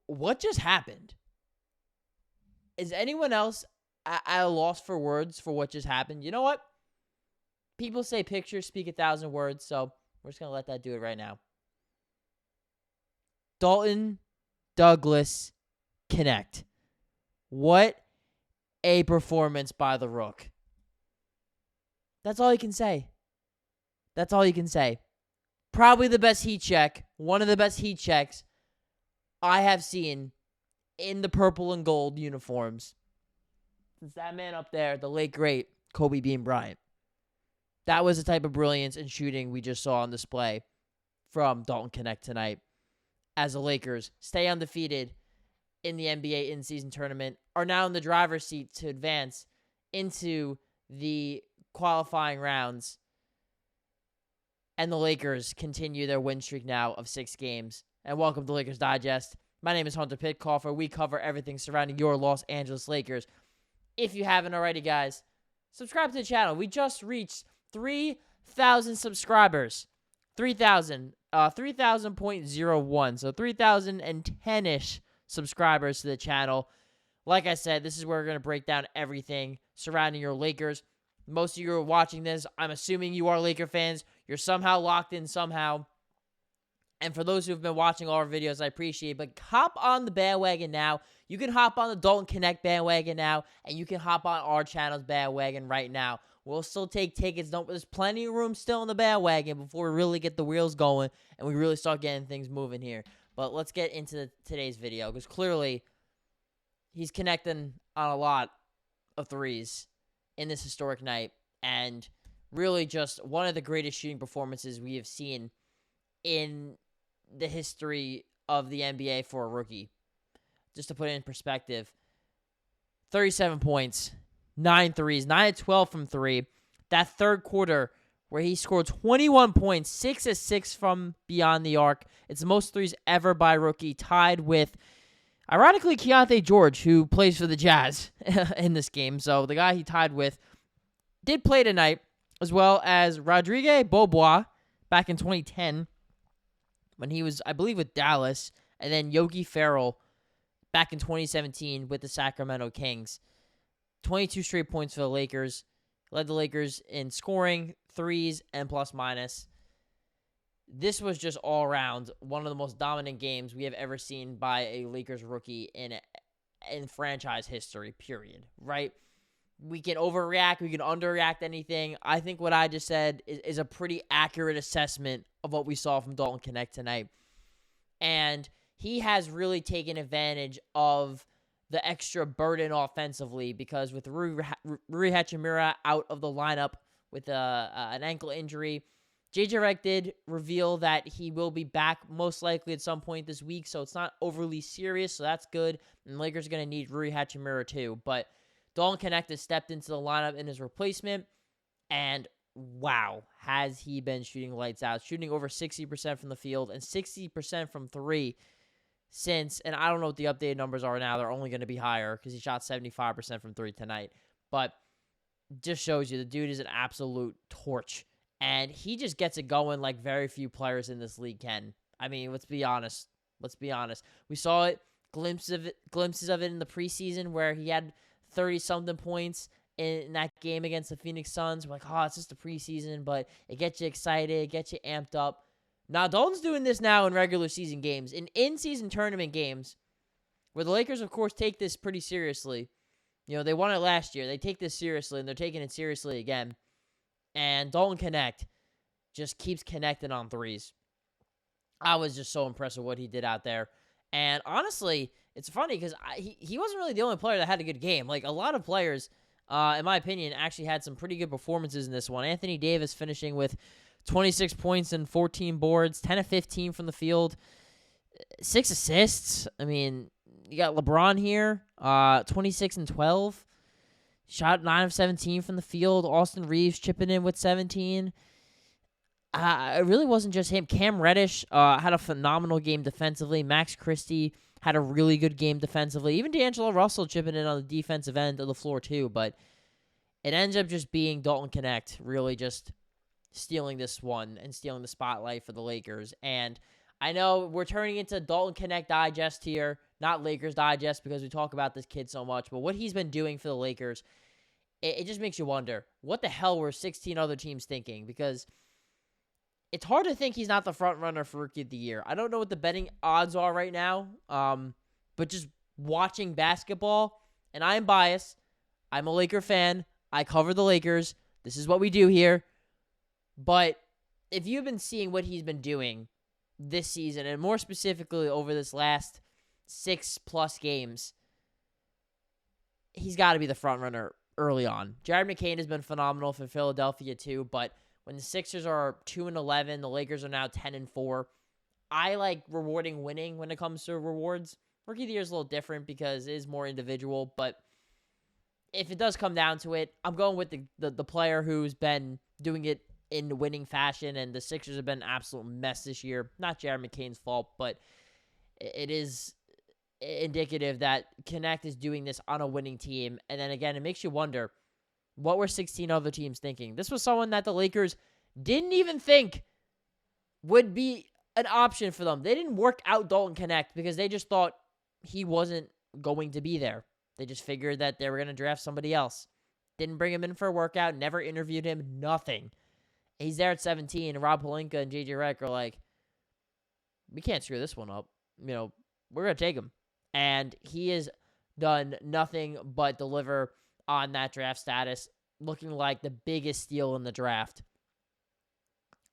what just happened? Is anyone else at a loss for words for what just happened? You know what? People say pictures speak 1,000 words, so we're just going to let that do it right now. Dalton Douglas Knecht. What a performance by the Rook. That's all you can say. That's all you can say. Probably the best heat check, one of the best heat checks I have seen in the purple and gold uniforms since that man up there, the late, great Kobe Bean Bryant. That was the type of brilliance and shooting we just saw on display from Dalton Knecht tonight as the Lakers stay undefeated in the NBA in-season tournament, are now in the driver's seat to advance into the qualifying rounds, and the Lakers continue their win streak now of 6 games. And welcome to Lakers Digest. My name is Hunter Pitcoff, where we cover everything surrounding your Los Angeles Lakers. If you haven't already, guys, subscribe to the channel. We just reached 3,000 subscribers. 3,000.01. So 3,010-ish subscribers to the channel. Like I said, this is where we're going to break down everything surrounding your Lakers. Most of you are watching this. I'm assuming you are Laker fans. You're somehow locked in somehow. And for those who have been watching all our videos, I appreciate it. But hop on the bandwagon now. You can hop on the Dalton Knecht bandwagon now. And you can hop on our channel's bandwagon right now. We'll still take tickets. There's plenty of room still in the bandwagon before we really get the wheels going and we really start getting things moving here. But let's get into today's video, because clearly he's connecting on a lot of threes in this historic night, and really just one of the greatest shooting performances we have seen in the history of the NBA for a rookie. Just to put it in perspective, 37 points, 9 threes, 9 of 12 from 3. That third quarter where he scored 21 points, 6 of 6 from beyond the arc. It's the most threes ever by a rookie, tied with, ironically, Keontae George, who plays for the Jazz in this game. So the guy he tied with did play tonight, as well as Rodrigue Beaubois back in 2010 when he was, I believe, with Dallas, and then Yogi Ferrell back in 2017 with the Sacramento Kings. 22 straight points for the Lakers. Led the Lakers in scoring, threes, and plus-minus. This was just all around one of the most dominant games we have ever seen by a Lakers rookie in franchise history, period, right? We can overreact. We can underreact anything. I think what I just said is a pretty accurate assessment of what we saw from Dalton Knecht tonight. And he has really taken advantage of the extra burden offensively, because with Rui Hachimura out of the lineup with an ankle injury, JJ Redick did reveal that he will be back most likely at some point this week, so it's not overly serious, so that's good. And the Lakers are going to need Rui Hachimura too. But Dalton Knecht has stepped into the lineup in his replacement, and wow, has he been shooting lights out, shooting over 60% from the field and 60% from 3 since, and I don't know what the updated numbers are now. They're only going to be higher because he shot 75% from 3 tonight. But just shows you the dude is an absolute torch. And he just gets it going like very few players in this league can. I mean, let's be honest. We saw it, glimpses of it in the preseason where he had 30-something points in that game against the Phoenix Suns. We're like, oh, it's just the preseason, but it gets you excited, it gets you amped up. Now, Dalton's doing this now in regular season games, in-season tournament games, where the Lakers, of course, take this pretty seriously. You know, they won it last year. They take this seriously, and they're taking it seriously again. And Dalton Knecht just keeps connecting on threes. I was just so impressed with what he did out there. And honestly, it's funny because he wasn't really the only player that had a good game. Like, a lot of players, in my opinion, actually had some pretty good performances in this one. Anthony Davis finishing with 26 points and 14 boards, 10 of 15 from the field, 6 assists. I mean, you got LeBron here, 26 and 12. Shot 9 of 17 from the field. Austin Reaves chipping in with 17. It really wasn't just him. Cam Reddish had a phenomenal game defensively. Max Christie had a really good game defensively. Even D'Angelo Russell chipping in on the defensive end of the floor too. But it ends up just being Dalton Knecht really just stealing this one and stealing the spotlight for the Lakers. And I know we're turning into Dalton Knecht Digest here, not Lakers Digest because we talk about this kid so much, but what he's been doing for the Lakers, it just makes you wonder, what the hell were 16 other teams thinking? Because it's hard to think he's not the front runner for Rookie of the Year. I don't know what the betting odds are right now, but just watching basketball, and I am biased. I'm a Laker fan. I cover the Lakers. This is what we do here. But if you've been seeing what he's been doing this season, and more specifically over this last 6+ games, he's got to be the front runner early on. Jared McCain has been phenomenal for Philadelphia too, but when the Sixers are 2-11, the Lakers are now 10-4. I like rewarding winning when it comes to rewards. Rookie of the Year is a little different because it is more individual, but if it does come down to it, I'm going with the player who's been doing it in winning fashion, and the Sixers have been an absolute mess this year. Not Jared McCain's fault, but it is indicative that Knecht is doing this on a winning team. And then again, it makes you wonder, what were 16 other teams thinking? This was someone that the Lakers didn't even think would be an option for them. They didn't work out Dalton Knecht because they just thought he wasn't going to be there. They just figured that they were going to draft somebody else. Didn't bring him in for a workout, never interviewed him, nothing. He's there at 17, and Rob Pelinka and JJ Redick are like, we can't screw this one up. We're going to take him. And he has done nothing but deliver on that draft status, looking like the biggest steal in the draft.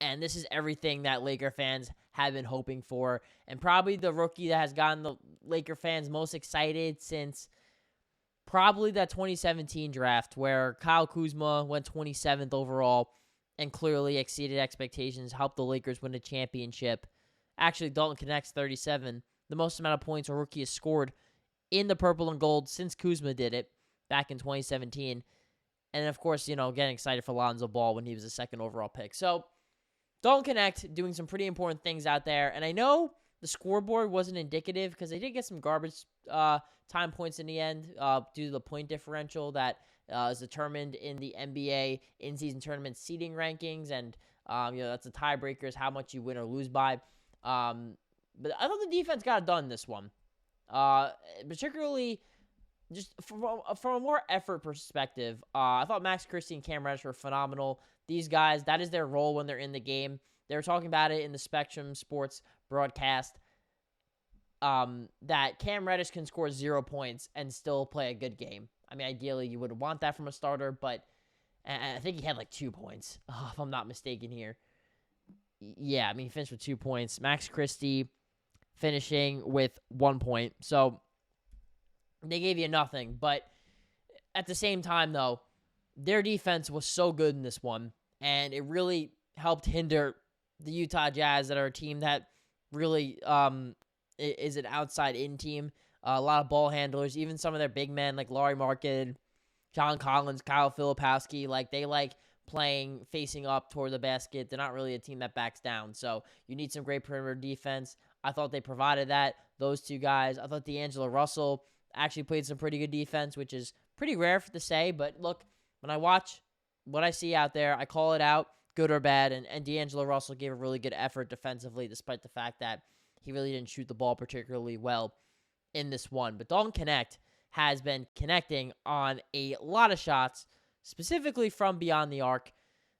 And this is everything that Laker fans have been hoping for, and probably the rookie that has gotten the Laker fans most excited since probably that 2017 draft where Kyle Kuzma went 27th overall and clearly exceeded expectations, helped the Lakers win a championship. Actually, Dalton Knecht's 37, the most amount of points a rookie has scored in the purple and gold since Kuzma did it back in 2017. And, of course, getting excited for Lonzo Ball when he was a second overall pick. So, Dalton Knecht doing some pretty important things out there. And I know the scoreboard wasn't indicative because they did get some garbage time points in the end due to the point differential that is determined in the NBA in-season tournament seeding rankings. And, that's the tiebreakers, how much you win or lose by. But I thought the defense got it done this one. Particularly just from a more effort perspective, I thought Max Christie and Cam Reddish were phenomenal. These guys, that is their role when they're in the game. They were talking about it in the Spectrum Sports broadcast, that Cam Reddish can score 0 points and still play a good game. I mean, ideally, you would want that from a starter, but I think he had like 2 points, if I'm not mistaken here. Yeah, he finished with 2 points. Max Christie finishing with 1 point. So they gave you nothing. But at the same time, though, their defense was so good in this one, and it really helped hinder the Utah Jazz, that are a team that really is an outside-in team. A lot of ball handlers, even some of their big men like Lauri Markkanen, John Collins, Kyle Filipowski, they like playing facing up toward the basket. They're not really a team that backs down. So you need some great perimeter defense. I thought they provided that, those two guys. I thought D'Angelo Russell actually played some pretty good defense, which is pretty rare to say. But look, when I watch what I see out there, I call it out, good or bad. And D'Angelo Russell gave a really good effort defensively, despite the fact that he really didn't shoot the ball particularly well in this one. But Dalton Knecht has been connecting on a lot of shots, specifically from beyond the arc.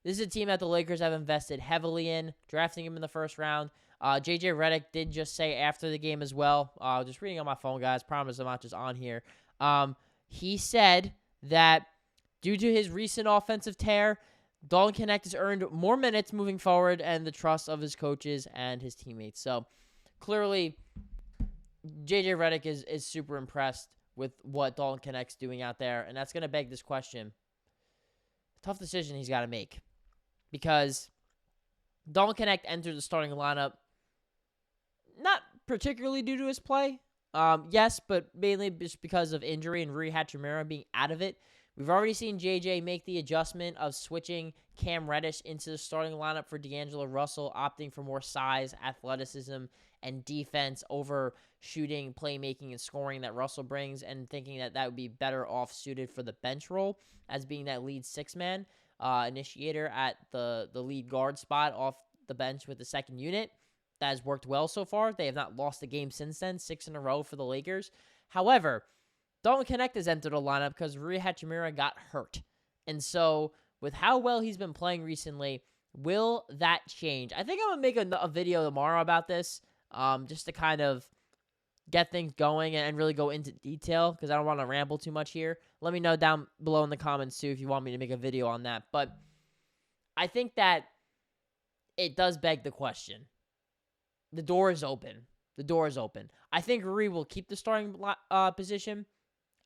This is a team that the Lakers have invested heavily in, drafting him in the first round. JJ Redick did just say after the game as well, just reading on my phone, guys, promise I'm not just on here. He said that due to his recent offensive tear, Dalton Knecht has earned more minutes moving forward and the trust of his coaches and his teammates. So clearly, JJ Redick is super impressed with what Dalton Knecht's doing out there, and that's going to beg this question. Tough decision he's got to make, because Dalton Knecht entered the starting lineup not particularly due to his play. Yes, but mainly just because of injury and Rui Hachimura being out of it. We've already seen JJ make the adjustment of switching Cam Reddish into the starting lineup for D'Angelo Russell, opting for more size, athleticism, and defense over shooting, playmaking, and scoring that Russell brings, and thinking that that would be better off-suited for the bench role as being that lead six-man initiator at the lead guard spot off the bench with the second unit. that has worked well so far. They have not lost a game since then, 6 in a row for the Lakers. However, Dalton Knecht has entered the lineup because Rui Hachimura got hurt. And so, with how well he's been playing recently, will that change? I think I'm going to make a video tomorrow about this, just to kind of get things going and really go into detail because I don't want to ramble too much here. Let me know down below in the comments, too, if you want me to make a video on that. But I think that it does beg the question. The door is open. The door is open. I think Rui will keep the starting position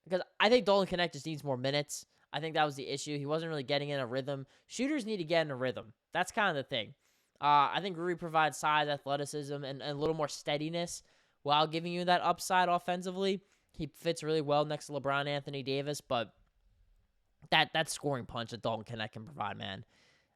because I think Dalton Knecht just needs more minutes. I think that was the issue. He wasn't really getting in a rhythm. Shooters need to get in a rhythm. That's kind of the thing. I think Rui provides size, athleticism, and a little more steadiness while giving you that upside offensively. He fits really well next to LeBron Anthony Davis, but that scoring punch that Dalton Knecht can provide, man.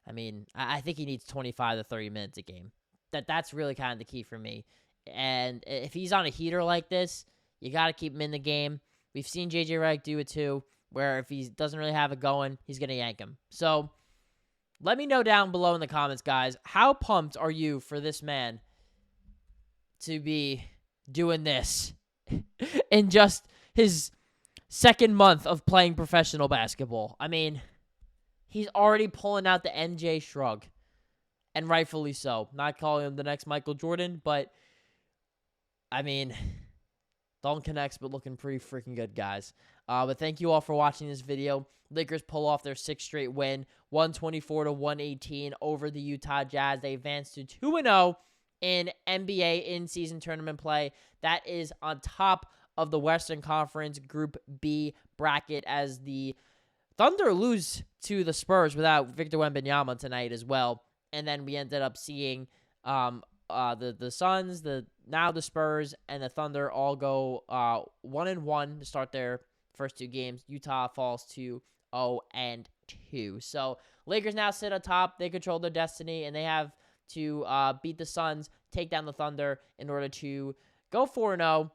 I mean, I think he needs 25 to 30 minutes a game. That's really kind of the key for me. And if he's on a heater like this, you got to keep him in the game. We've seen JJ Redick do it too, where if he doesn't really have it going, he's going to yank him. So let me know down below in the comments, guys. How pumped are you for this man to be doing this in just his second month of playing professional basketball? I mean, he's already pulling out the MJ shrug, and rightfully so. Not calling him the next Michael Jordan, but, I mean, Dalton Knecht's been looking pretty freaking good, guys. But thank you all for watching this video. Lakers pull off their 6th straight win, 124-118 over the Utah Jazz. They advance to 2-0 in NBA in-season tournament play. That is on top of the Western Conference Group B bracket as the Thunder lose to the Spurs without Victor Wembanyama tonight as well. And then we ended up seeing the Suns, the Spurs, and the Thunder all go 1-1 to start their first 2 games. Utah falls to 0-2. So Lakers now sit atop. They control their destiny, and they have to beat the Suns, take down the Thunder in order to go 4-0,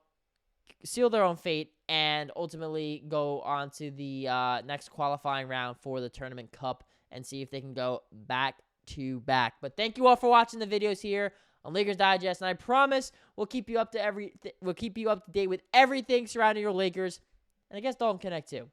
seal their own fate, and ultimately go on to the next qualifying round for the Tournament Cup and see if they can go back-to-back. But thank you all for watching the videos here on Lakers Digest, and I promise we'll keep you up to date with everything surrounding your Lakers, and I guess Dalton Knecht too.